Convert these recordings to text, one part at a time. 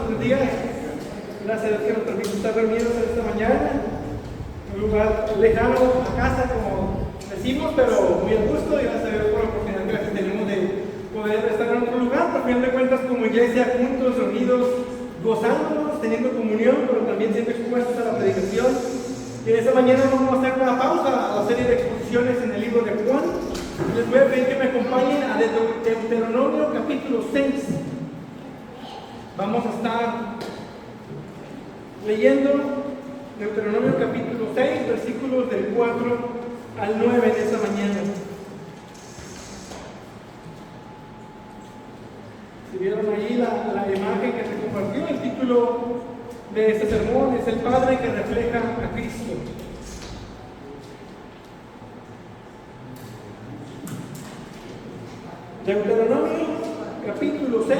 Buenos días. Gracias a Dios que nos permite estar reunidos esta mañana. Un lugar lejano a casa, como decimos, pero muy a gusto. Y gracias a Dios por la oportunidad que tenemos de poder estar en otro lugar. Por fin de cuentas, como iglesia, juntos, reunidos, gozándonos, teniendo comunión, pero también siendo expuestos a la predicación. Y esta mañana vamos a hacer una pausa a la serie de exposiciones en el libro de Juan. Les voy a pedir que me acompañen a Deuteronomio capítulo 6. Vamos a estar leyendo Deuteronomio capítulo 6, versículos del 4 al 9 de esta mañana. Si vieron ahí la imagen que se compartió, el título de este sermón es El Padre que refleja a Cristo. Deuteronomio capítulo 6,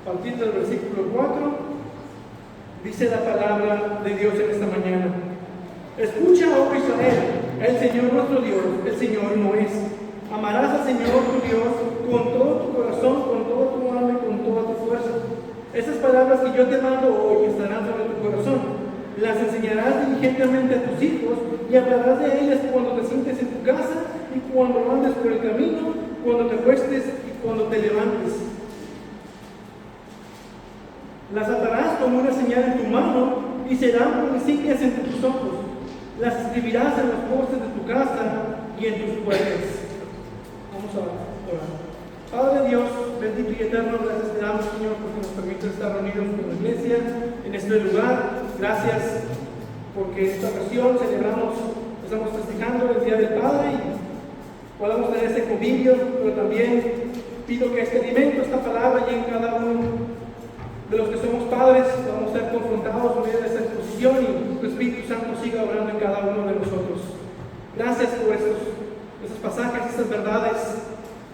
a partir del versículo 4, dice la palabra de Dios en esta mañana. Escucha, oh Israel, el Señor nuestro Dios, el Señor no es. Amarás al Señor tu Dios con todo tu corazón, con todo tu alma y con toda tu fuerza. Esas palabras que yo te mando hoy estarán sobre tu corazón. Las enseñarás diligentemente a tus hijos y hablarás de ellas cuando te sientes en tu casa y cuando andes por el camino, cuando te acuestes y cuando te levantes. Las atarás como una señal en tu mano y serán como insignias entre tus ojos. Las escribirás en los postes de tu casa y en tus puertas. Vamos a orar. Padre Dios, bendito y eterno, gracias te damos, Señor, porque nos permite estar reunidos con la iglesia en este lugar. Gracias porque en esta ocasión estamos festejando el Día del Padre y podamos tener este convivio, pero también pido que este alimento, esta palabra, llegue en cada uno de los que somos padres. Vamos a ser confrontados en medio de esta exposición y tu Espíritu Santo siga obrando en cada uno de nosotros. Gracias por estos pasajes, estas verdades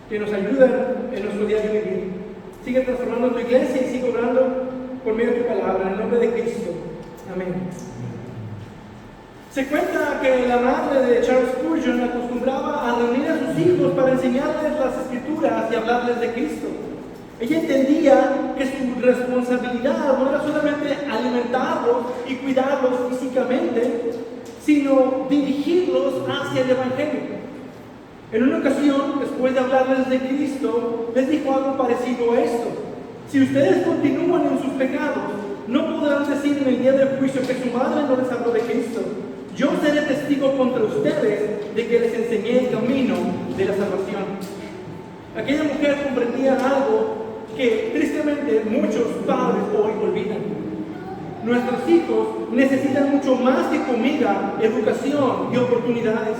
que nos ayudan en nuestro diario vivir. Sigue transformando tu iglesia y sigue obrando por medio de tu palabra, en el nombre de Cristo. Amén. Se cuenta que la madre de Charles Spurgeon acostumbraba a reunir a sus hijos para enseñarles las Escrituras y hablarles de Cristo. Ella entendía que su responsabilidad no era solamente alimentarlos y cuidarlos físicamente, sino dirigirlos hacia el Evangelio. En una ocasión, después de hablarles de Cristo, les dijo algo parecido a esto: si ustedes continúan en sus pecados, no podrán decir en el día del juicio que su madre no les habló de Cristo. Yo seré testigo contra ustedes de que les enseñé el camino de la salvación. Aquella mujer comprendía algo que tristemente muchos padres hoy olvidan. Nuestros hijos necesitan mucho más que comida, educación y oportunidades.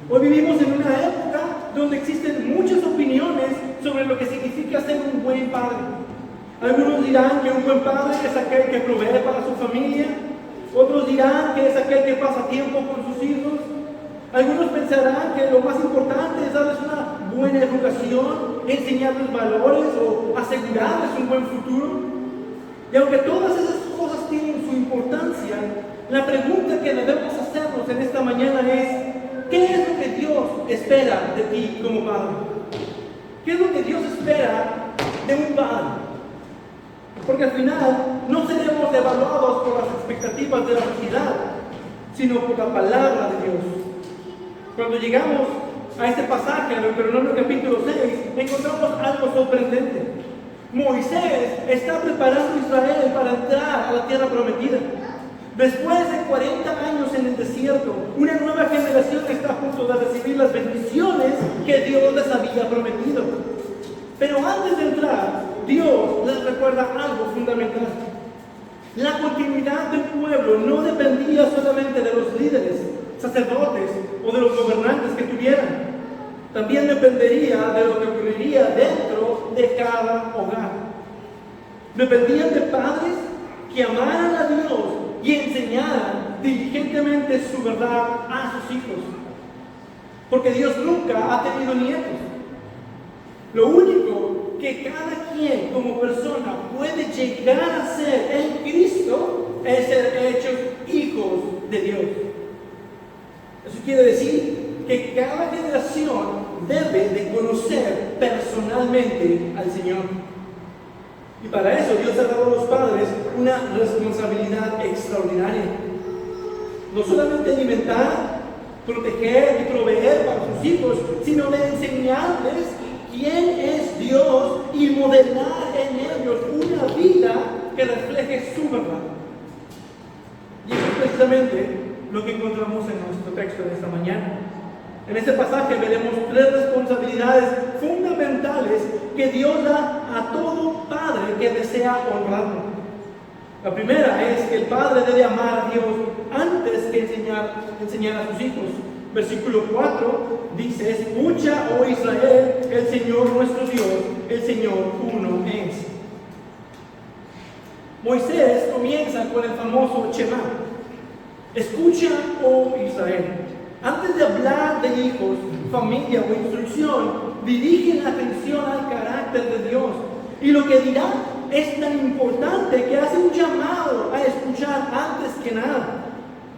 Hoy vivimos en una época donde existen muchas opiniones sobre lo que significa ser un buen padre. Algunos dirán que un buen padre es aquel que provee para su familia. Otros dirán que es aquel que pasa tiempo con sus hijos. Algunos pensarán que lo más importante es darles una buena educación, enseñarles valores o asegurarles un buen futuro. Y aunque todas esas cosas tienen su importancia, la pregunta que debemos hacernos en esta mañana es: ¿qué es lo que Dios espera de ti como padre? ¿Qué es lo que Dios espera de un padre? Porque al final no seremos evaluados por las expectativas de la sociedad, sino por la palabra de Dios. Cuando llegamos a este pasaje, en Deuteronomio capítulo 6, encontramos algo sorprendente. Moisés está preparando a Israel para entrar a la tierra prometida. Después de 40 años en el desierto, una nueva generación está a punto de recibir las bendiciones que Dios les había prometido. Pero antes de entrar, Dios les recuerda algo fundamental. La continuidad del pueblo no dependía solamente de los líderes, sacerdotes o de los gobernantes que tuvieran. También dependería de lo que ocurriría dentro de cada hogar. Dependían de padres que amaran a Dios y enseñaran diligentemente su verdad a sus hijos. Porque Dios nunca ha tenido nietos. Lo único que cada quien como persona puede llegar a ser en Cristo es ser hechos hijos de Dios. Eso quiere decir que cada generación debe de conocer personalmente al Señor. Y para eso Dios ha dado a los padres una responsabilidad extraordinaria. No solamente alimentar, proteger y proveer para sus hijos, sino de enseñarles quién es Dios y modelar en ellos una vida que refleje su verdad. Y eso es precisamente lo que encontramos en nuestro texto de esta mañana. En este pasaje veremos 3 responsabilidades fundamentales que Dios da a todo padre que desea honrarlo. La primera es que el padre debe amar a Dios antes que enseñar a sus hijos. Versículo 4 dice: escucha, oh Israel, el Señor nuestro Dios, el Señor uno es. Moisés comienza con el famoso Shema. Escucha, oh Israel. Antes de hablar de hijos, familia o instrucción, dirige la atención al carácter de Dios. Y lo que dirá es tan importante que hace un llamado a escuchar antes que nada.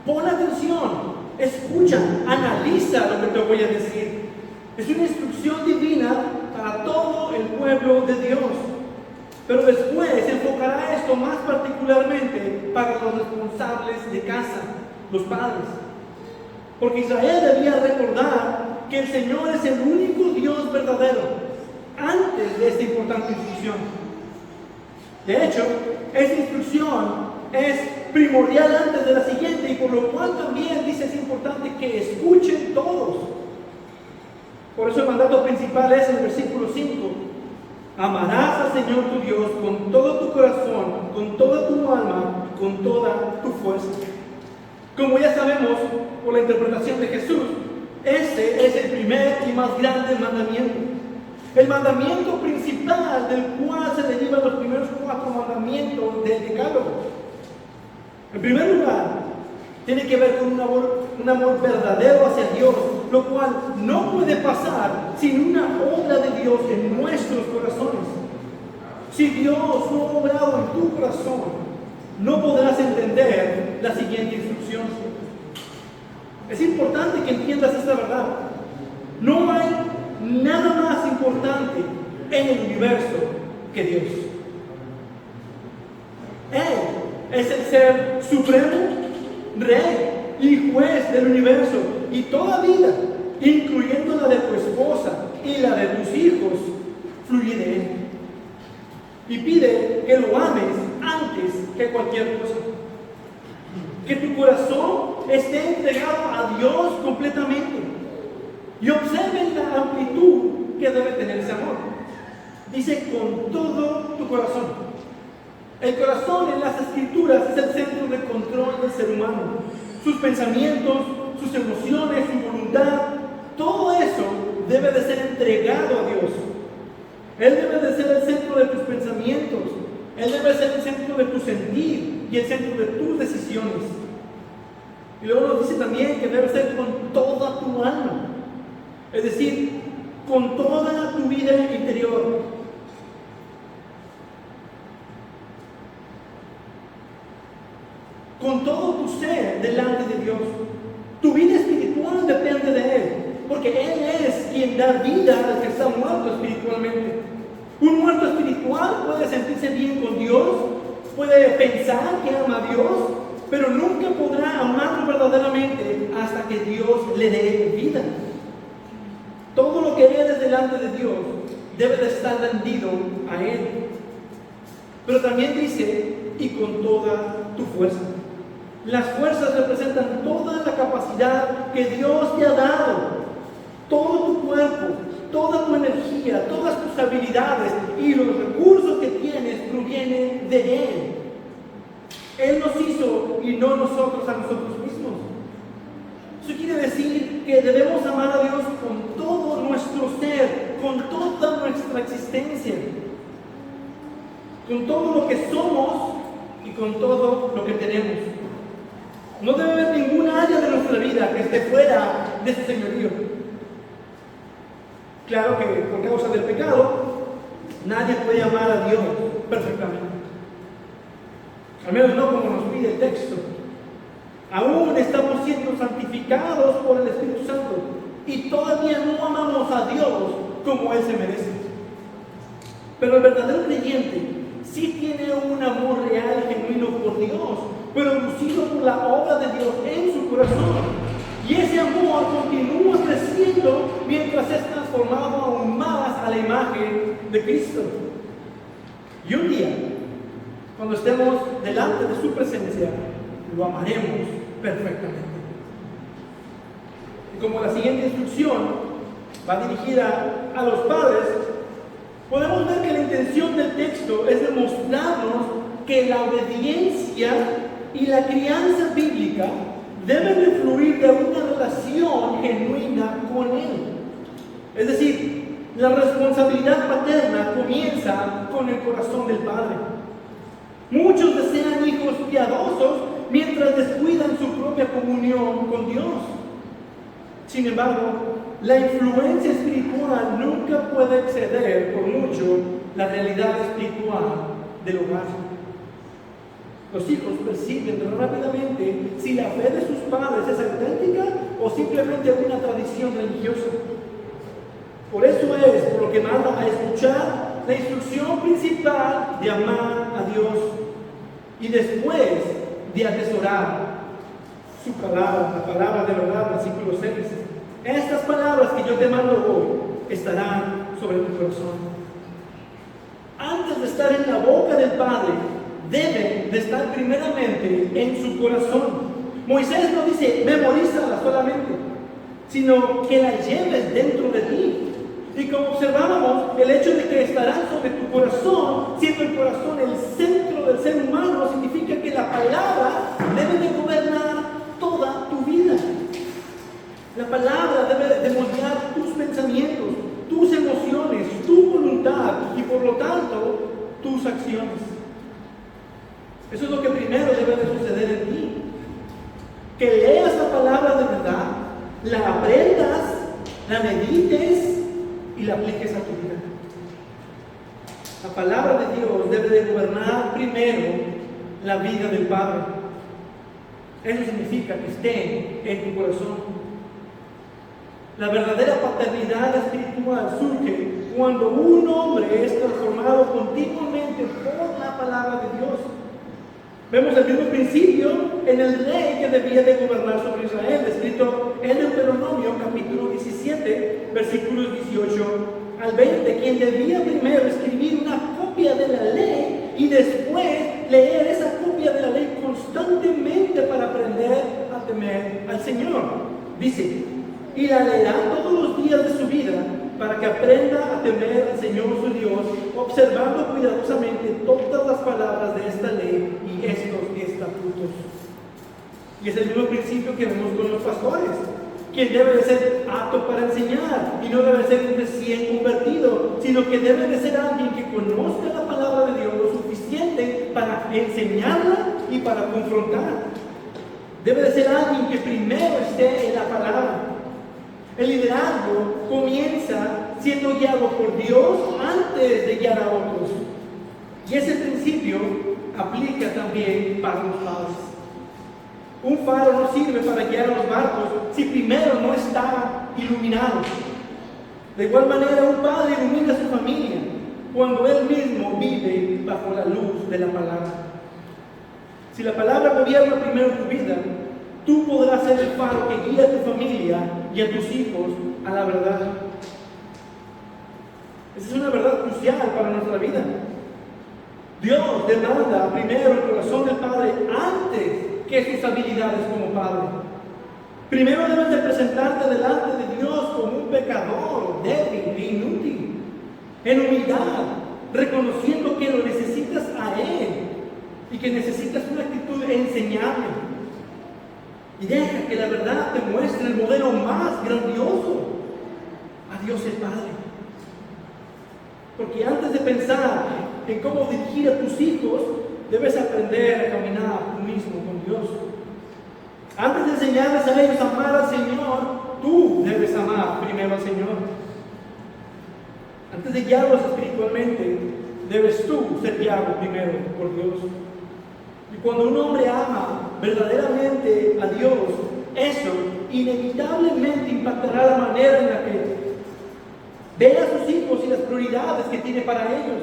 Pon atención, escucha, analiza lo que te voy a decir. Es una instrucción divina para todo el pueblo de Dios. Pero después se enfocará esto más particularmente para los responsables de casa, los padres. Porque Israel debía recordar que el Señor es el único Dios verdadero antes de esta importante instrucción. De hecho, esta instrucción es primordial antes de la siguiente, y por lo cual también dice es importante que escuchen todos. Por eso el mandato principal es en el versículo 5: amarás al Señor tu Dios con todo tu corazón, con toda tu alma, con toda tu fuerza. Como ya sabemos por la interpretación de Jesús, este es el primer y más grande mandamiento. El mandamiento principal del cual se derivan los primeros 4 mandamientos del Decálogo. En primer lugar, tiene que ver con un amor verdadero hacia Dios, lo cual no puede pasar sin una obra de Dios en nuestros corazones. Si Dios no ha obrado en tu corazón, no podrás entender la siguiente instrucción. Es importante que entiendas esta verdad. No hay nada más importante en el universo que Dios. Él es el ser supremo, rey y juez del universo, y toda vida, incluyendo la de tu esposa y la de tus hijos, fluye de Él. Y pide que lo ames antes que cualquier cosa. Que tu corazón esté entregado a Dios completamente. Y observen la amplitud que debe tener ese amor. Dice con todo tu corazón. El corazón en las Escrituras es el centro de control del ser humano. Sus pensamientos, sus emociones, su voluntad, todo eso debe de ser entregado a Dios. Él debe de ser el centro de tus pensamientos. Él debe ser el centro de tu sentir y el centro de tus decisiones. Y luego nos dice también que debe ser con toda tu alma. Es decir, con toda tu vida interior. Con todo tu ser delante de Dios. Tu vida espiritual depende de Él, porque Él es quien da vida al que está muerto espiritualmente. Un muerto espiritual puede sentirse bien con Dios, puede pensar que ama a Dios, pero nunca podrá amarlo verdaderamente hasta que Dios le dé vida. Todo lo que eres delante de Dios debe de estar rendido a Él. Pero también dice, y con toda tu fuerza. Las fuerzas representan toda la capacidad que Dios te ha dado. Todo tu cuerpo, toda tu energía, todas tus habilidades y los recursos que tienes provienen de Él. Él nos hizo y no nosotros a nosotros mismos. Eso quiere decir que debemos amar a Dios con todo nuestro ser, con toda nuestra existencia, con todo lo que somos y con todo lo que tenemos. No debe haber ninguna área de nuestra vida que esté fuera de su señorío. Claro que por causa del pecado, nadie puede amar a Dios perfectamente. Al menos no como nos pide el texto. Aún estamos siendo santificados por el Espíritu Santo y todavía no amamos a Dios como Él se merece. Pero el verdadero creyente sí la obra de Dios en su corazón. Y ese amor continúa creciendo mientras es transformado aún más a la imagen de Cristo. Y un día, cuando estemos delante de su presencia, lo amaremos perfectamente. Y como la siguiente instrucción va dirigida a los padres, podemos ver que la intención del texto es demostrarnos que la obediencia y la crianza bíblica deben de fluir de una relación genuina con Él. Es decir, la responsabilidad paterna comienza con el corazón del Padre. Muchos desean hijos piadosos mientras descuidan su propia comunión con Dios. Sin embargo, la influencia espiritual nunca puede exceder por mucho la realidad espiritual del hogar. Los hijos perciben rápidamente si la fe de sus padres es auténtica o simplemente una tradición religiosa. Por eso es por lo que manda a escuchar la instrucción principal de amar a Dios y después de atesorar su palabra, la palabra de verdad, versículo 6. Estas palabras que yo te mando hoy estarán sobre tu corazón. Antes de estar en la boca del Padre, deben de estar primeramente en su corazón. Moisés no dice, memorízala solamente, sino que la lleves dentro de ti. Y como observábamos, el hecho de que estarán sobre tu corazón, siendo el corazón el centro del ser humano, significa que la palabra debe de gobernar toda tu vida. La palabra debe de moldear tus pensamientos, tus emociones, tu voluntad y por lo tanto tus acciones. Eso es lo que primero debe de suceder en ti. Que leas la palabra de verdad, la aprendas, la medites y la apliques a tu vida. La palabra de Dios debe de gobernar primero la vida del Padre. Eso significa que esté en tu corazón. La verdadera paternidad espiritual surge cuando un hombre es transformado continuamente por la palabra de Dios. Vemos el mismo principio en el rey que debía de gobernar sobre Israel, escrito en Deuteronomio capítulo 17, versículos 18 al 20, quien debía primero escribir una copia de la ley y después leer esa copia de la ley constantemente para aprender a temer al Señor. Dice, y la leerá todos los días de su vida para que aprenda a temer al Señor su Dios, observando cuidadosamente todas las palabras de esta ley y estos estatutos. Y es el mismo principio que vemos con los pastores, quien debe de ser apto para enseñar y no debe ser un recién convertido, sino que debe de ser alguien que conozca la palabra de Dios lo suficiente para enseñarla y para confrontar. Debe de ser alguien que primero esté en la palabra. El liderazgo comienza siendo guiado por Dios antes de guiar a otros. Y ese principio aplica también para los padres. Un faro no sirve para guiar a los barcos si primero no está iluminado. De igual manera, un padre ilumina a su familia cuando él mismo vive bajo la luz de la palabra. Si la palabra gobierna primero tu vida, tú podrás ser el faro que guía a tu familia y a tus hijos a la verdad. Esa es una verdad crucial para nuestra vida. Dios demanda primero el corazón del Padre antes que sus habilidades como Padre. Primero debes de presentarte delante de Dios como un pecador débil e inútil, en humildad, reconociendo que lo necesitas a Él y que necesitas una actitud enseñable. Y deja que la verdad te muestre el modelo más grandioso, a Dios el Padre. Porque antes de pensar en cómo dirigir a tus hijos, debes aprender a caminar tú mismo con Dios. Antes de enseñarles a ellos a amar al Señor, tú debes amar primero al Señor. Antes de guiarlos espiritualmente, debes tú ser guiado primero por Dios. Y cuando un hombre ama verdaderamente a Dios, eso inevitablemente impactará la manera en la que ve a sus hijos y las prioridades que tiene para ellos.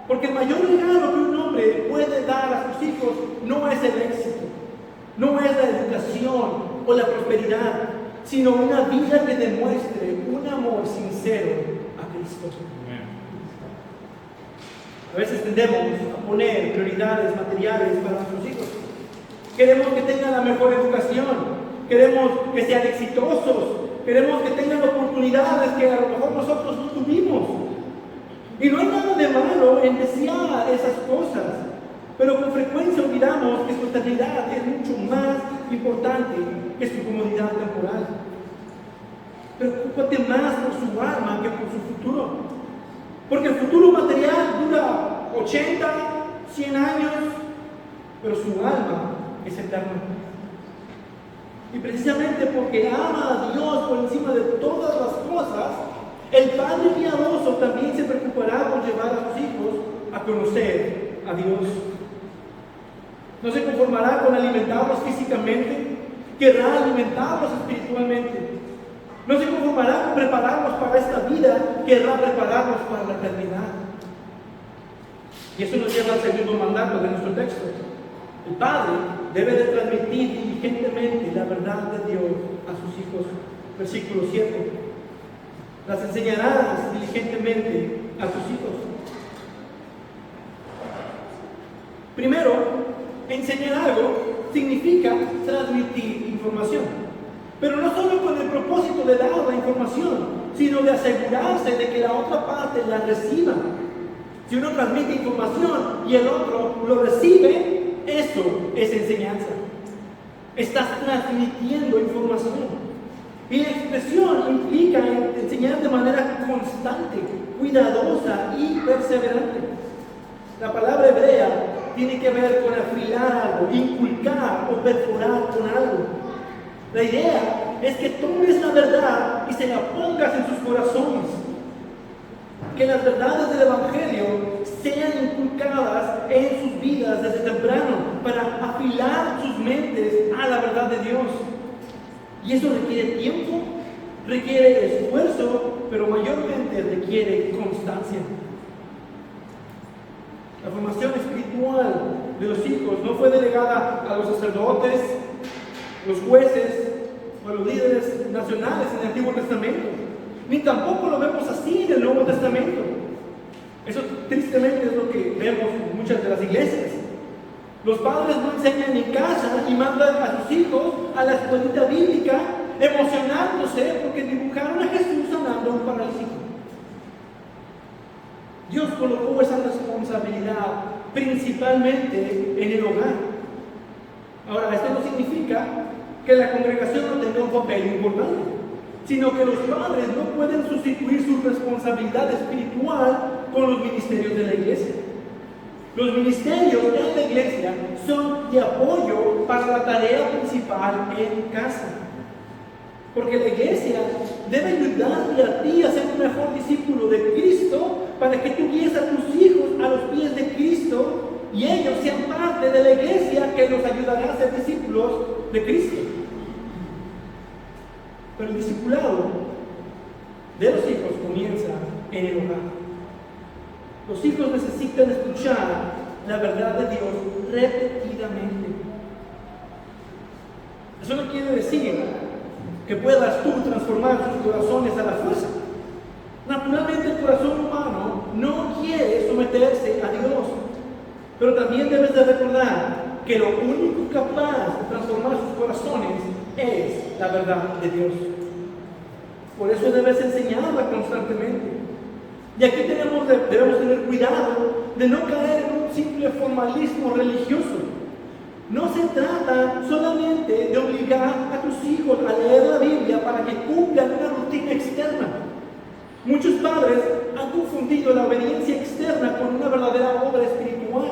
Porque el mayor regalo que un hombre puede dar a sus hijos no es el éxito, no es la educación o la prosperidad, sino una vida que demuestre un amor sincero a Cristo. A veces tendemos a poner prioridades materiales para nuestros hijos. Queremos que tengan la mejor educación, queremos que sean exitosos, queremos que tengan oportunidades que a lo mejor nosotros no tuvimos. Y no hay nada de malo en desear esas cosas, pero con frecuencia olvidamos que su eternidad es mucho más importante que su comodidad temporal. Preocúpate más por su alma que por su futuro, porque el futuro material dura 80, 100 años, pero su alma es eterna. Y precisamente porque ama a Dios por encima de todas las cosas, el Padre piadoso también se preocupará por llevar a sus hijos a conocer a Dios. No se conformará con alimentarlos físicamente, querrá alimentarlos espiritualmente. No se conformará con prepararlos para esta vida, querrá prepararlos para la eternidad. Y eso nos lleva al segundo mandato de nuestro texto. El Padre debe de transmitir diligentemente la verdad de Dios a sus hijos. Versículo 7. Las enseñarás diligentemente a tus hijos. Primero, enseñar algo significa transmitir información. Pero no solo con el propósito de dar la información, sino de asegurarse de que la otra parte la reciba. Si uno transmite información y el otro lo recibe, eso es enseñanza. Estás transmitiendo información. Y la expresión implica enseñar de manera constante, cuidadosa y perseverante. La palabra hebrea tiene que ver con afilar algo, inculcar o perforar con algo. La idea es que tomes la verdad y se la pongas en sus corazones. Que las verdades del Evangelio sean inculcadas en sus vidas desde temprano para afilar sus mentes a la verdad de Dios. Y eso requiere tiempo, requiere esfuerzo, pero mayormente requiere constancia. La formación espiritual de los hijos no fue delegada a los sacerdotes, los jueces o a los líderes nacionales en el Antiguo Testamento, ni tampoco lo vemos así en el Nuevo Testamento. Eso tristemente es lo que vemos en muchas de las iglesias. Los padres no enseñan en casa y mandan a sus hijos a la escuelita bíblica emocionándose porque dibujaron a Jesús sanando a un paralítico. Dios colocó esa responsabilidad principalmente en el hogar. Ahora, esto no significa que la congregación no tenga un papel importante, sino que los padres no pueden sustituir su responsabilidad espiritual con los ministerios de la iglesia. Los ministerios en la iglesia son de apoyo para la tarea principal en casa. Porque la iglesia debe ayudarte a ti a ser un mejor discípulo de Cristo para que tú guíes a tus hijos a los pies de Cristo y ellos sean parte de la iglesia que los ayudará a ser discípulos de Cristo. Pero el discipulado de los hijos comienza en el hogar. Los hijos necesitan escuchar la verdad de Dios repetidamente. Eso no quiere decir que puedas tú transformar sus corazones a la fuerza. Naturalmente el corazón humano no quiere someterse a Dios, pero también debes de recordar que lo único capaz de transformar sus corazones es la verdad de Dios. Por eso debes enseñarla constantemente. Y aquí debemos tener cuidado de no caer en un simple formalismo religioso. No se trata solamente de obligar a tus hijos a leer la Biblia para que cumplan una rutina externa. Muchos padres han confundido la obediencia externa con una verdadera obra espiritual.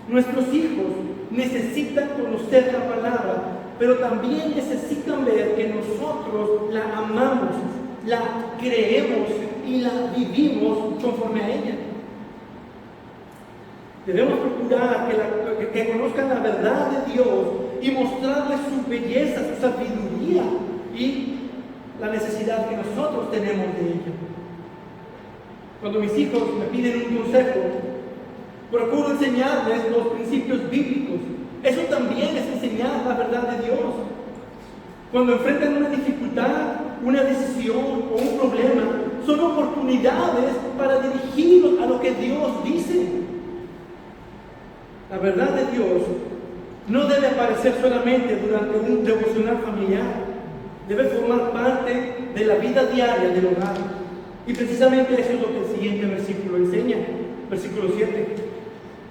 Nuestros hijos necesitan conocer la palabra, pero también necesitan ver que nosotros la amamos, la creemos y la vivimos conforme a ella. Debemos procurar que conozcan la verdad de Dios y mostrarles su belleza, su sabiduría y la necesidad que nosotros tenemos de ella. Cuando mis hijos me piden un consejo, procuro enseñarles los principios bíblicos Eso también es enseñar la verdad de Dios. Cuando enfrentan una dificultad, una decisión o un problema, son oportunidades para dirigirlos a lo que Dios dice. La verdad de Dios no debe aparecer solamente durante un devocional familiar. Debe formar parte de la vida diaria del hogar. Y precisamente eso es lo que el siguiente versículo enseña. Versículo 7.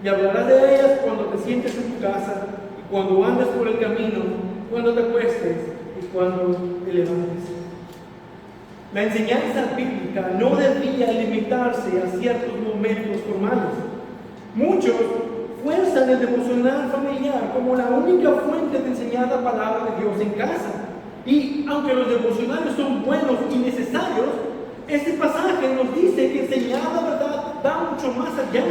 Y hablarás de ellas cuando te sientes en tu casa, y cuando andes por el camino, cuando te acuestes y cuando te levantes. La enseñanza bíblica no debía limitarse a ciertos momentos formales. Muchos fuerzan el devocional familiar como la única fuente de enseñar la palabra de Dios en casa. Y aunque los devocionales son buenos y necesarios, este pasaje nos dice que enseñar la verdad va mucho más allá.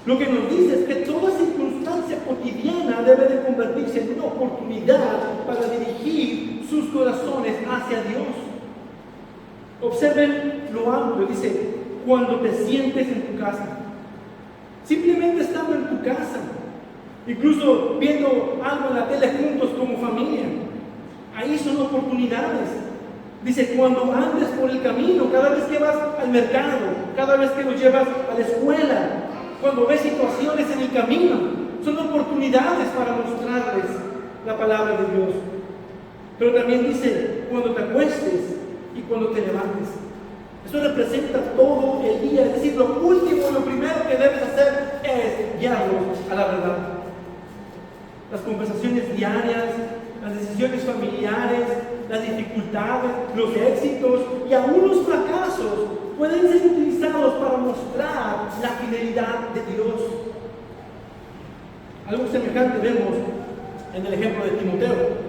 Lo que nos dice es que toda circunstancia cotidiana debe de convertirse en una oportunidad para dirigir sus corazones hacia Dios. Observen lo amplio, dice, cuando te sientes en tu casa. Simplemente estando en tu casa, incluso viendo algo en la tele juntos como familia. Ahí son oportunidades. Dice, cuando andes por el camino, cada vez que vas al mercado, cada vez que los llevas a la escuela, cuando ves situaciones en el camino, son oportunidades para mostrarles la palabra de Dios. Pero también dice, cuando te acuestes y cuando te levantes. Eso representa todo el día. Es decir, lo último, lo primero que debes hacer es guiarlos a la verdad. Las conversaciones diarias, las decisiones familiares, las dificultades, los éxitos y aún los fracasos pueden ser utilizados para mostrar la fidelidad de Dios. Algo semejante vemos en el ejemplo de Timoteo.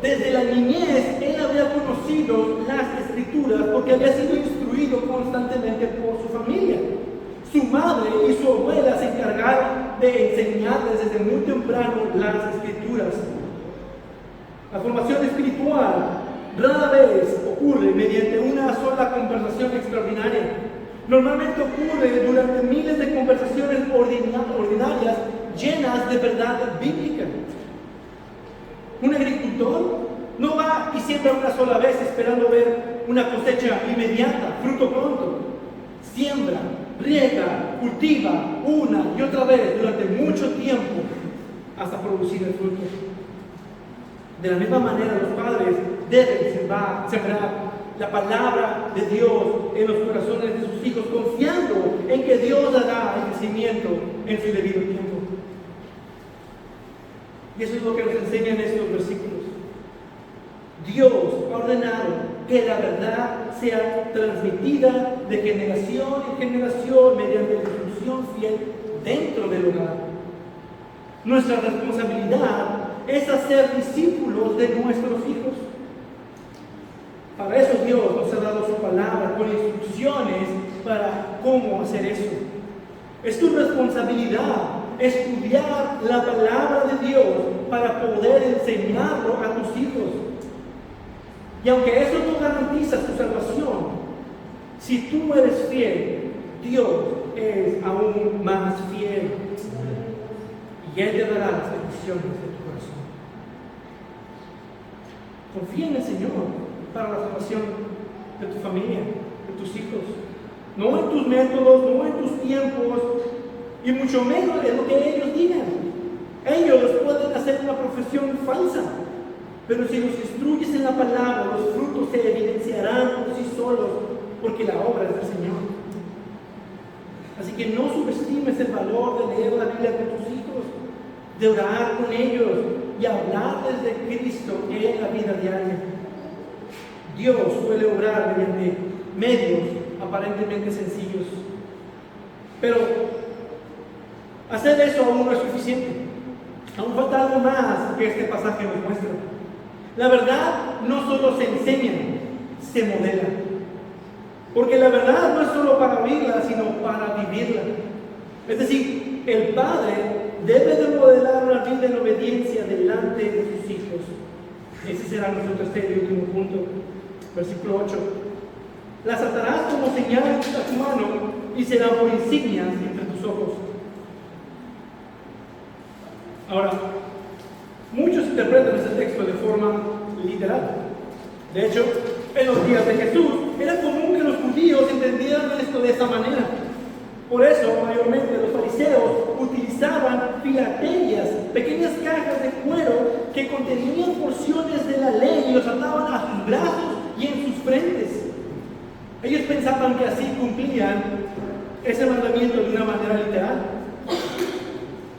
Desde la niñez él había conocido las Escrituras porque había sido instruido constantemente por su familia. Su madre y su abuela se encargaron de enseñarles desde muy temprano las Escrituras. La formación espiritual rara vez ocurre mediante una sola conversación extraordinaria. Normalmente ocurre durante miles de conversaciones ordinarias llenas de verdad bíblica. Un agricultor no va y siembra una sola vez esperando ver una cosecha inmediata, fruto pronto. Siembra, riega, cultiva una y otra vez durante mucho tiempo hasta producir el fruto. De la misma manera, los padres deben sembrar la palabra de Dios en los corazones de sus hijos, confiando en que Dios dará el crecimiento en su debido tiempo. Y eso es lo que nos enseñan estos versículos. Dios ha ordenado que la verdad sea transmitida de generación en generación mediante la instrucción fiel dentro del hogar. Nuestra responsabilidad es hacer discípulos de nuestros hijos. Para eso Dios nos ha dado su palabra con instrucciones para cómo hacer eso. Es tu responsabilidad estudiar la palabra de Dios para poder enseñarlo a tus hijos. Y aunque eso no garantiza tu salvación, si tú eres fiel, Dios es aún más fiel. Y Él te dará las peticiones de tu corazón. Confía en el Señor para la salvación de tu familia, de tus hijos. No en tus métodos, no en tus tiempos, y mucho menos en lo que ellos digan. Ellos pueden hacer una profesión falsa, pero si los instruyes en la palabra, los frutos se evidenciarán por sí solos, porque la obra es del Señor. Así que no subestimes el valor de leer la Biblia con tus hijos, de orar con ellos y hablarles de Cristo en la vida diaria. Dios suele obrar mediante medios aparentemente sencillos, pero hacer eso aún no es suficiente. Aún falta algo más que este pasaje nos muestra. La verdad no solo se enseña, se modela. Porque la verdad no es solo para oírla, sino para vivirla. Es decir, el padre debe de modelar una vida en obediencia delante de sus hijos. Ese será nuestro tercer y último punto. Versículo 8. Las atarás como señales a tu mano y serán por insignias entre tus ojos. Ahora, muchos interpretan este texto de forma literal. De hecho, en los días de Jesús era común que los judíos entendieran esto de esa manera. Por eso, mayormente, los fariseos utilizaban filatelias, pequeñas cajas de cuero que contenían porciones de la ley y los ataban a sus brazos y en sus frentes. Ellos pensaban que así cumplían ese mandamiento de una manera literal.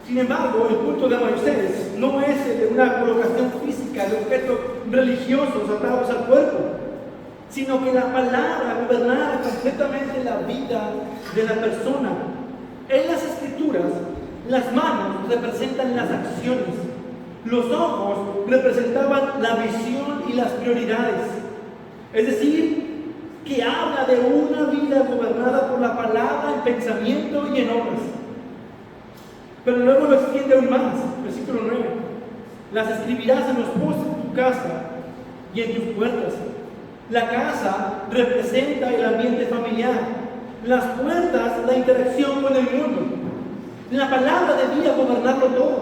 Sin embargo, el punto de Moisés no es el de una colocación física de objetos religiosos atados al cuerpo, sino que la palabra gobernara completamente la vida de la persona. En las Escrituras, las manos representan las acciones, los ojos representaban la visión y las prioridades. Es decir, que habla de una vida gobernada por la palabra en pensamiento y en obras. Pero luego lo extiende aún más, versículo 9. Las escribirás en los postes de tu casa y en tus puertas. La casa representa el ambiente familiar, las puertas la interacción con el mundo. La palabra debía gobernarlo todo.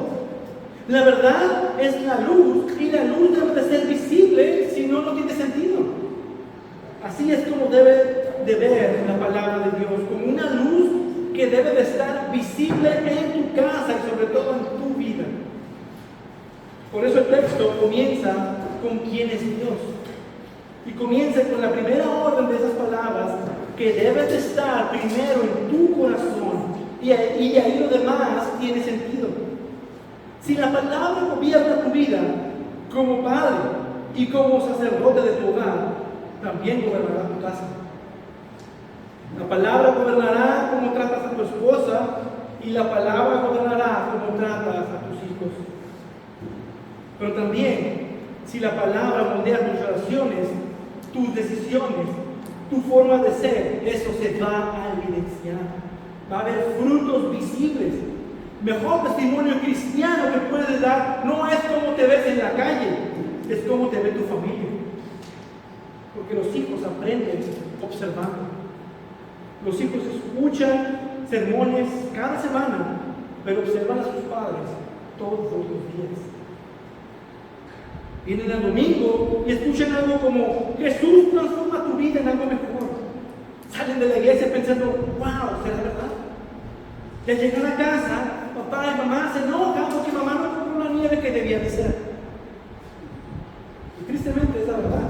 La verdad es la luz y la luz debe de ser visible, si no, no tiene sentido. Así es como debe de ver la palabra de Dios, como una luz que debe de estar visible en tu casa y sobre todo en tu vida. Por eso el texto comienza con quién es Dios. Y comienza con la primera orden de esas palabras que debe de estar primero en tu corazón. Y ahí lo demás tiene sentido. Si la palabra gobierna tu vida como padre y como sacerdote de tu hogar, también gobernará tu casa. La palabra gobernará cómo tratas a tu esposa y la palabra gobernará cómo tratas a tus hijos. Pero también, si la palabra moldea tus relaciones, tus decisiones, tu forma de ser, eso se va a evidenciar. Va a haber frutos visibles. Mejor testimonio cristiano que puedes dar no es cómo te ves en la calle, es cómo te ve tu familia. Porque los hijos aprenden observando. Los hijos escuchan sermones cada semana, pero observan a sus padres todos los días. Vienen al domingo y escuchan algo como: Jesús transforma tu vida en algo mejor. Salen de la iglesia pensando: wow, ¿será verdad? Y al llegar a casa, papá y mamá se enojan porque mamá no compró la nieve que debía de ser. Y tristemente es la verdad.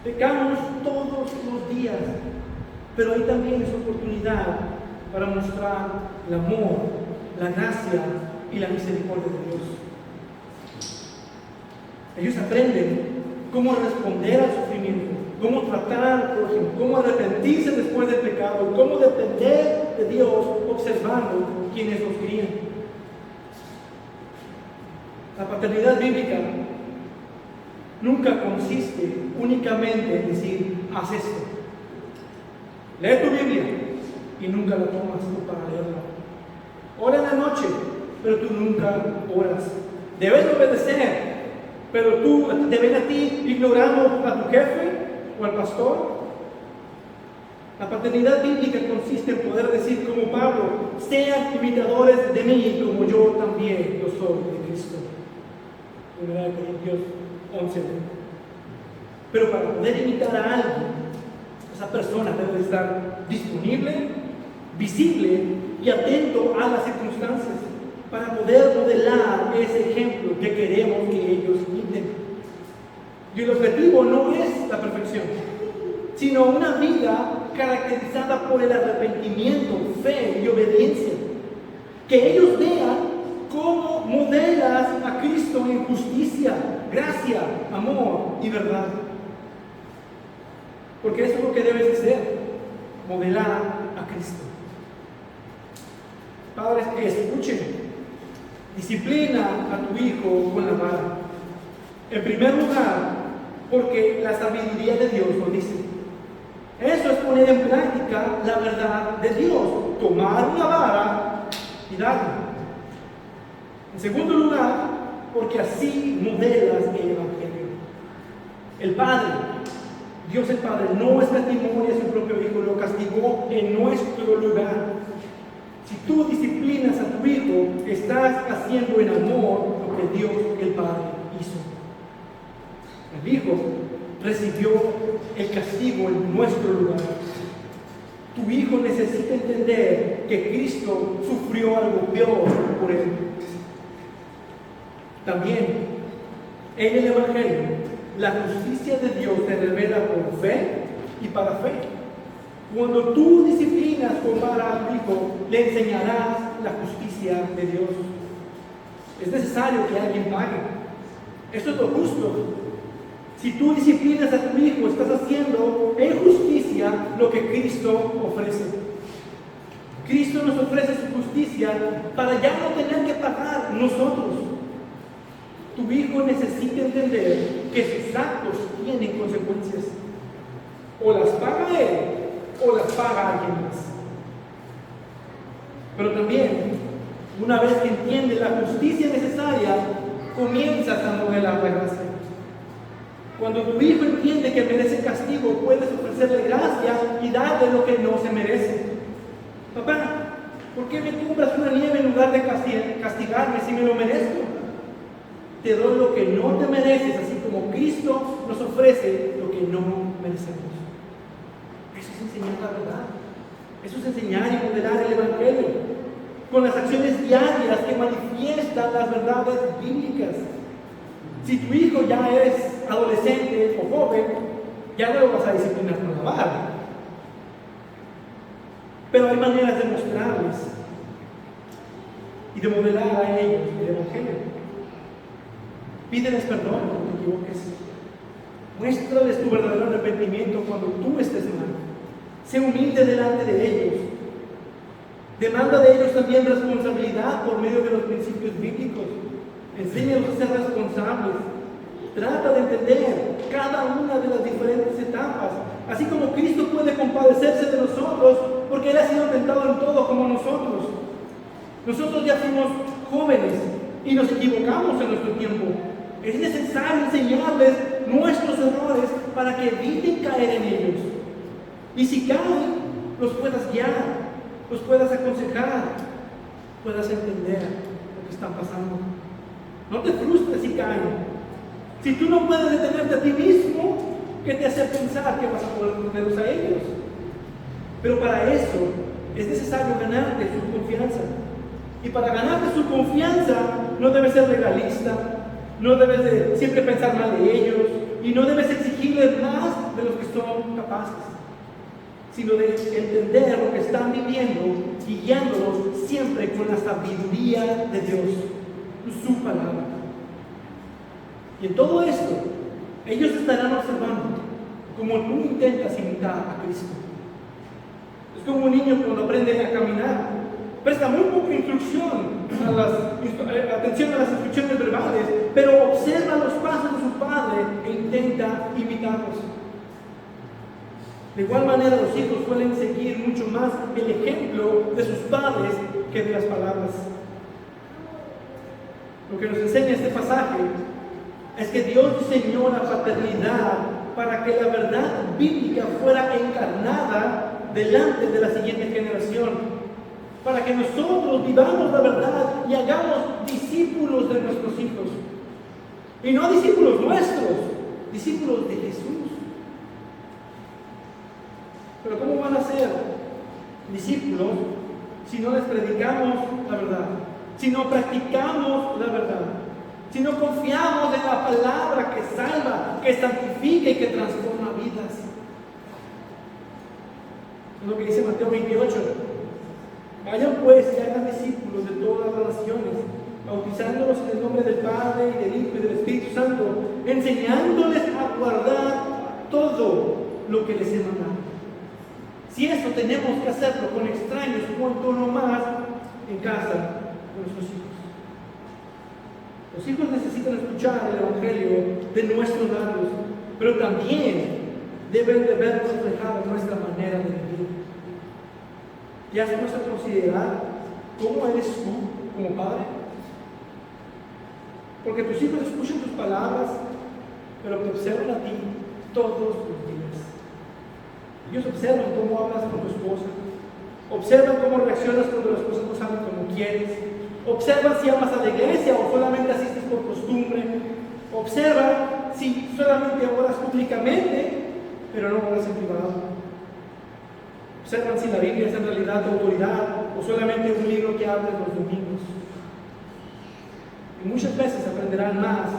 Pecamos todos los días, pero ahí también es oportunidad para mostrar el amor, la gracia y la misericordia de Dios. Ellos aprenden cómo responder al sufrimiento, cómo tratar al prójimo, cómo arrepentirse después del pecado, cómo depender de Dios observando quienes los crían. La paternidad bíblica nunca consiste únicamente en decir: haz esto. Lee tu Biblia y nunca la tomas tú para leerla. Ora en la noche, pero tú nunca oras. Debes obedecer, pero tú te ven a ti ignorando a tu jefe o al pastor. La paternidad bíblica consiste en poder decir como Pablo: sean imitadores de mí como yo también lo soy de Cristo. 1 Corintios 11. Pero para poder imitar a alguien, esa persona debe estar disponible, visible y atento a las circunstancias para poder modelar ese ejemplo que queremos que ellos imiten. Y el objetivo no es la perfección, sino una vida caracterizada por el arrepentimiento, fe y obediencia. Que ellos vean cómo modelas a Cristo en justicia, gracia, amor y verdad. Porque eso es lo que debes hacer: modelar a Cristo. Padres que escuchen, disciplina a tu hijo con la vara. En primer lugar, porque la sabiduría de Dios lo dice. Eso es poner en práctica la verdad de Dios, tomar una vara y darla. En segundo lugar, porque así modelas el Evangelio. El Padre, Dios el Padre, no escatimó a su propio Hijo, lo castigó en nuestro lugar. Si tú disciplinas a tu hijo, estás haciendo en amor lo que Dios el Padre hizo. El hijo recibió el castigo en nuestro lugar. Tu hijo necesita entender que Cristo sufrió algo peor por él. También, en el Evangelio, la justicia de Dios se revela por fe y para fe. Cuando tú disciplinas con vara a tu hijo, le enseñarás la justicia de Dios. Es necesario que alguien pague. Esto es lo justo. Si tú disciplinas a tu hijo, estás haciendo en justicia lo que Cristo ofrece. Cristo nos ofrece su justicia para ya no tener que pagar nosotros. Tu hijo necesita entender que sus actos tienen consecuencias. O las paga él, o las paga alguien más. Pero también, una vez que entiende la justicia necesaria, comienzas a modelar la gracia. Cuando tu hijo entiende que merece castigo, puedes ofrecerle gracia y darle lo que no se merece. Papá, ¿por qué me compras una nieve en lugar de castigarme si me lo merezco? Te doy lo que no te mereces, así como Cristo nos ofrece lo que no merecemos. Eso es enseñar la verdad. Eso es enseñar y modelar el Evangelio con las acciones diarias que manifiestan las verdades bíblicas. Si tu hijo ya es adolescente o joven, ya no lo vas a disciplinar con la vara. Pero hay maneras de mostrarles y de modelar a ellos el Evangelio. Pídeles perdón cuando te equivoques. Muéstrales tu verdadero arrepentimiento cuando tú estés mal. Sé humilde delante de ellos. Demanda de ellos también responsabilidad por medio de los principios bíblicos. Enséñalos a ser responsables. Trata de entender cada una de las diferentes etapas. Así como Cristo puede compadecerse de nosotros porque Él ha sido tentado en todo como nosotros. Nosotros ya fuimos jóvenes y nos equivocamos en nuestro tiempo. Es necesario enseñarles nuestros errores para que eviten caer en ellos. Y si caen, los puedas guiar, los puedas aconsejar, puedas entender lo que están pasando. No te frustres si caen. Si tú no puedes detenerte a ti mismo, ¿qué te hace pensar que vas a poder detenerlos a ellos? Pero para eso es necesario ganarte su confianza. Y para ganarte su confianza no debes ser legalista, no debes de siempre pensar mal de ellos y no debes exigirles más de los que son capaces, sino de entender lo que están viviendo y guiándolos siempre con la sabiduría de Dios, su palabra. Y en todo esto, ellos estarán observando como tú intentas imitar a Cristo. Es como un niño cuando aprende a caminar. Presta muy poca instrucción atención a las instrucciones verbales, pero observa los pasos de su padre e intenta imitarlos. De igual manera, los hijos suelen seguir mucho más el ejemplo de sus padres que de las palabras. Lo que nos enseña este pasaje es que Dios diseñó la paternidad para que la verdad bíblica fuera encarnada delante de la siguiente generación. Para que nosotros vivamos la verdad y hagamos discípulos de nuestros hijos. Y no discípulos nuestros, discípulos de Jesús. Pero ¿cómo van a ser discípulos si no les predicamos la verdad? Si no practicamos la verdad. Si no confiamos en la palabra que salva, que santifica y que transforma vidas. Es lo que dice Mateo 28. Vayan pues y hagan discípulos de todas las naciones, bautizándolos en el nombre del Padre y del Hijo y del Espíritu Santo, enseñándoles a guardar todo lo que les he mandado. Si eso tenemos que hacerlo con extraños, cuanto no más en casa con nuestros hijos. Los hijos necesitan escuchar el Evangelio de nuestros labios, pero también deben de ver reflejada nuestra manera de vivir. ¿Ya has puesto a considerar cómo eres tú como padre? Porque tus hijos escuchan tus palabras, pero te observan a ti todos los días. Ellos observan cómo hablas con tu esposa, Observa cómo reaccionas cuando las cosas no salen como quieres. Observa si amas a la iglesia o solamente asistes por costumbre. Observa si solamente oras públicamente, pero no oras en privado. Observan si la Biblia es en realidad tu autoridad o solamente un libro que habla los domingos. Y muchas veces aprenderán más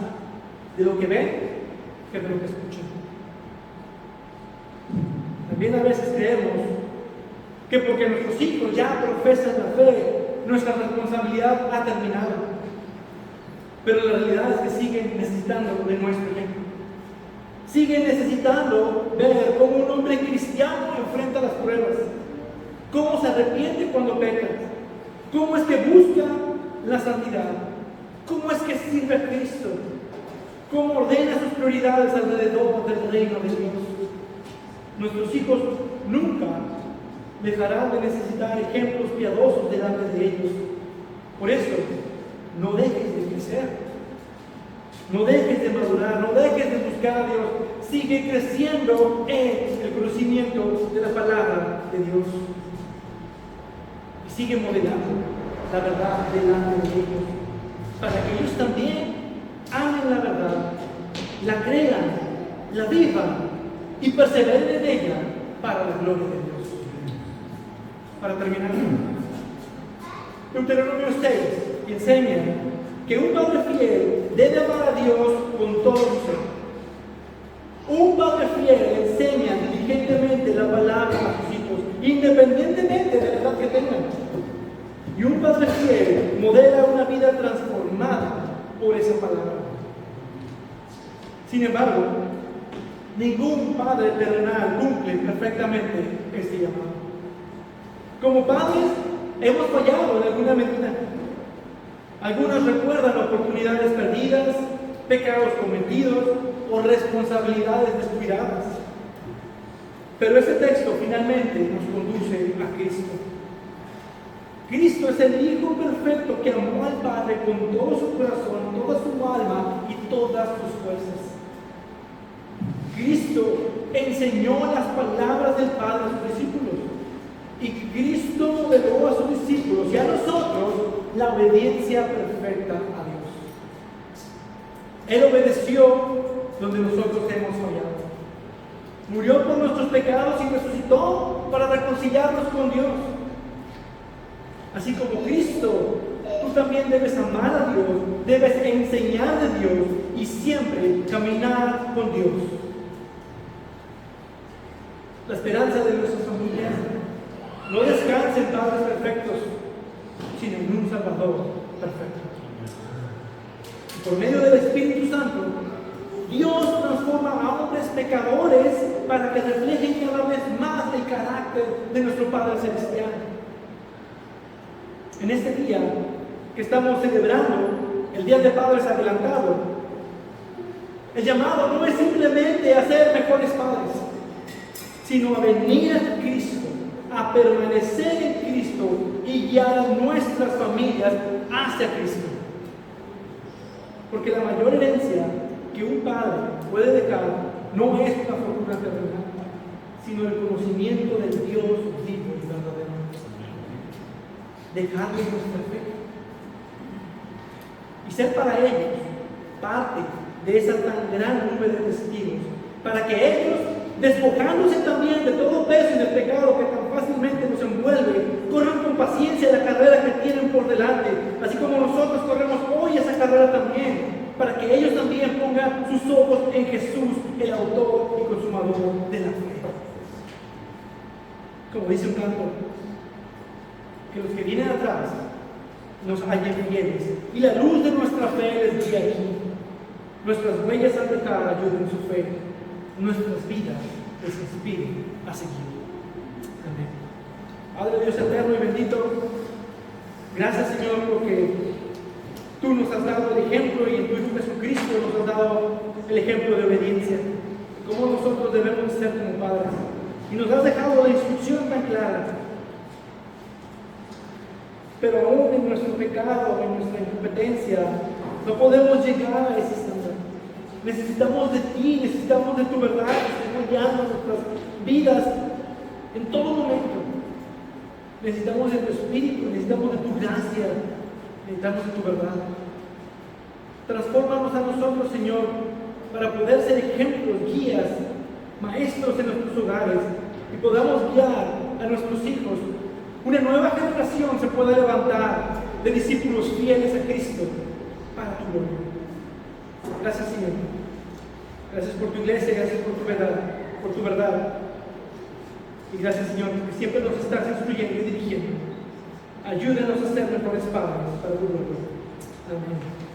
de lo que ven que de lo que escuchan. También a veces creemos que porque nuestros hijos ya profesan la fe, nuestra responsabilidad ha terminado. Pero la realidad es que siguen necesitando de nuestro ejemplo. Siguen necesitando ver cómo un hombre cristiano enfrenta las pruebas, cómo se arrepiente cuando peca, cómo es que busca la santidad, cómo es que sirve a Cristo, cómo ordena sus prioridades alrededor del reino de Dios. Nuestros hijos nunca dejarán de necesitar ejemplos piadosos delante de ellos. Por eso, no dejes de crecer, no dejes de madurar, no dejes de buscar a Dios. Sigue creciendo en el conocimiento de la palabra de Dios. Y sigue modelando la verdad delante de ellos, para que ellos también amen la verdad, la crean, la vivan y perseveren en ella para la gloria de Dios. Para terminar, Deuteronomio 6 enseña que un padre fiel debe amar a Dios con todo su ser. Un padre fiel enseña diligentemente la palabra a sus hijos, independientemente de la edad que tengan. Y un padre fiel modela una vida transformada por esa palabra. Sin embargo, ningún padre terrenal cumple perfectamente este llamado. Como padres, hemos fallado en alguna medida. Algunos recuerdan oportunidades perdidas, pecados cometidos o responsabilidades descuidadas. Pero ese texto finalmente nos conduce a Cristo. Cristo es el Hijo perfecto que amó al Padre con todo su corazón, toda su alma y todas sus fuerzas. Cristo enseñó las palabras del Padre a sus discípulos. Y Cristo modeló a sus discípulos y a nosotros la obediencia perfecta a Dios. Él obedeció donde nosotros hemos fallado. Murió por nuestros pecados y resucitó para reconciliarnos con Dios. Así como Cristo, tú también debes amar a Dios, debes enseñar de Dios y siempre caminar con Dios. La esperanza de nuestras familias no descansa en padres perfectos, sino en un Salvador perfecto. Y por medio del Espíritu Santo, Dios transforma a hombres pecadores para que reflejen cada vez más el carácter de nuestro Padre Celestial. En este día que estamos celebrando, el Día de Padres adelantado, el llamado no es simplemente a ser mejores padres, sino a venir a Cristo, a permanecer en Cristo y guiar a nuestras familias hacia Cristo. Porque la mayor herencia que un padre puede dejar no es una fortuna terrenal, sino el conocimiento del Dios vivo y verdadero. Dejarles nuestra fe y ser para ellos parte de esa tan gran nube de testigos, para que ellos, despojándose también de todo peso y del pecado que tan fácilmente nos envuelve, corran con paciencia la carrera que tienen por delante, así como nosotros corremos hoy esa carrera también, para que ellos también pongan sus ojos en Jesús, el autor y consumador de la fe. Como dice un canto, que los que vienen atrás nos hallen fieles y la luz de nuestra fe les guíe aquí. Nuestras huellas al dejar ayuden su fe, nuestras vidas les inspiren a seguir. Amén. Padre Dios eterno y bendito, gracias Señor porque tú nos has dado el ejemplo y en tu Hijo Jesucristo nos has dado el ejemplo de obediencia, cómo nosotros debemos ser como padres, y nos has dejado la instrucción tan clara. Pero aún en nuestro pecado, en nuestra incompetencia, no podemos llegar a ese estándar. Necesitamos de ti, necesitamos de tu verdad, que estés guiando nuestras vidas en todo momento. Necesitamos de tu Espíritu, necesitamos de tu gracia, necesitamos de tu verdad. Transfórmanos a nosotros, Señor, para poder ser ejemplos, guías, maestros en nuestros hogares y podamos guiar a nuestros hijos. Una nueva generación se pueda levantar de discípulos fieles a Cristo para tu gloria. Gracias, Señor. Gracias por tu iglesia, gracias por tu verdad. Y gracias, Señor, que siempre nos estás instruyendo y dirigiendo. Ayúdanos a ser mejores padres para tu gloria. Amén.